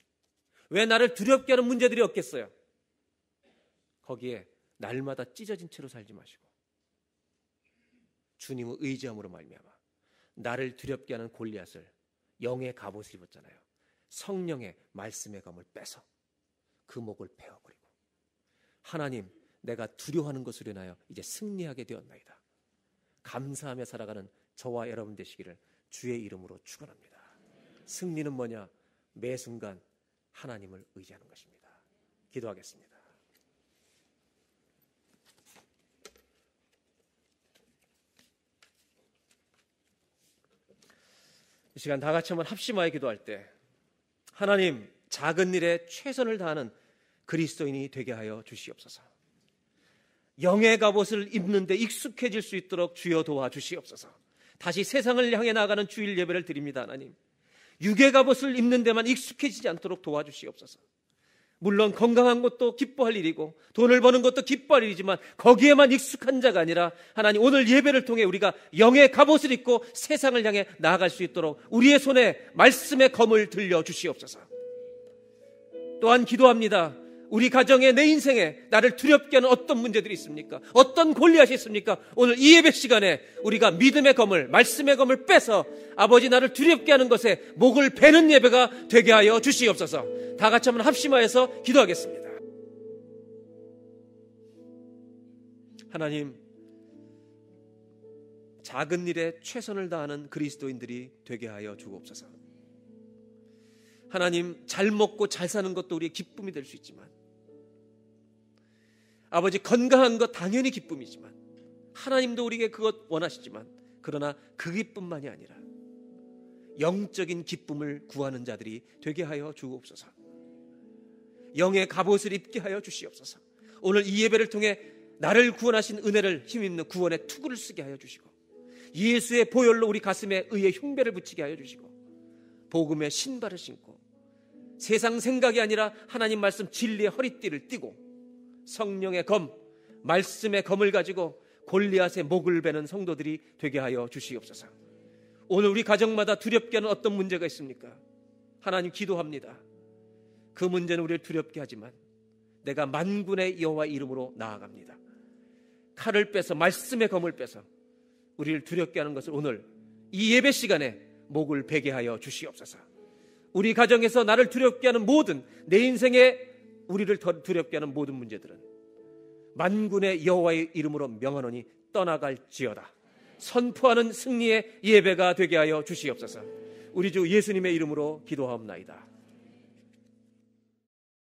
왜 나를 두렵게 하는 문제들이 없겠어요? 거기에 날마다 찢어진 채로 살지 마시고 주님을 의지함으로 말미암아 나를 두렵게 하는 골리앗을 영의 갑옷을 입었잖아요. 성령의 말씀의 검을 빼서 그 목을 베어버리고 하나님, 내가 두려워하는 것으로 인하여 이제 승리하게 되었나이다. 감사하며 살아가는 저와 여러분 되시기를 주의 이름으로 축원합니다. 승리는 뭐냐? 매 순간 하나님을 의지하는 것입니다. 기도하겠습니다. 이 시간 다 같이 한번 합심하여 기도할 때 하나님, 작은 일에 최선을 다하는 그리스도인이 되게 하여 주시옵소서. 영의 갑옷을 입는 데 익숙해질 수 있도록 주여 도와주시옵소서. 다시 세상을 향해 나아가는 주일 예배를 드립니다. 하나님, 육의 갑옷을 입는 데만 익숙해지지 않도록 도와주시옵소서. 물론 건강한 것도 기뻐할 일이고 돈을 버는 것도 기뻐할 일이지만 거기에만 익숙한 자가 아니라 하나님, 오늘 예배를 통해 우리가 영의 갑옷을 입고 세상을 향해 나아갈 수 있도록 우리의 손에 말씀의 검을 들려주시옵소서. 또한 기도합니다. 우리 가정에, 내 인생에 나를 두렵게 하는 어떤 문제들이 있습니까? 어떤 골리앗이 있습니까? 오늘 이 예배 시간에 우리가 믿음의 검을, 말씀의 검을 빼서 아버지, 나를 두렵게 하는 것에 목을 베는 예배가 되게 하여 주시옵소서. 다 같이 한번 합심하여서 기도하겠습니다. 하나님, 작은 일에 최선을 다하는 그리스도인들이 되게 하여 주옵소서. 하나님, 잘 먹고 잘 사는 것도 우리의 기쁨이 될 수 있지만, 아버지, 건강한 것 당연히 기쁨이지만, 하나님도 우리에게 그것 원하시지만, 그러나 그 기쁨만이 아니라 영적인 기쁨을 구하는 자들이 되게 하여 주옵소서. 영의 갑옷을 입게 하여 주시옵소서. 오늘 이 예배를 통해 나를 구원하신 은혜를 힘입는 구원의 투구를 쓰게 하여 주시고, 예수의 보혈로 우리 가슴에 의의 흉배를 붙이게 하여 주시고, 복음의 신발을 신고 세상 생각이 아니라 하나님 말씀 진리의 허리띠를 띠고 성령의 검, 말씀의 검을 가지고 골리앗의 목을 베는 성도들이 되게 하여 주시옵소서. 오늘 우리 가정마다 두렵게 하는 어떤 문제가 있습니까? 하나님, 기도합니다. 그 문제는 우리를 두렵게 하지만 내가 만군의 여호와 이름으로 나아갑니다. 칼을 빼서, 말씀의 검을 빼서 우리를 두렵게 하는 것을 오늘 이 예배 시간에 목을 베게 하여 주시옵소서. 우리 가정에서 나를 두렵게 하는 모든, 내 인생에 우리를 더 두렵게 하는 모든 문제들은 만군의 여호와의 이름으로 명하노니 떠나갈지어다. 선포하는 승리의 예배가 되게 하여 주시옵소서. 우리 주 예수님의 이름으로 기도하옵나이다.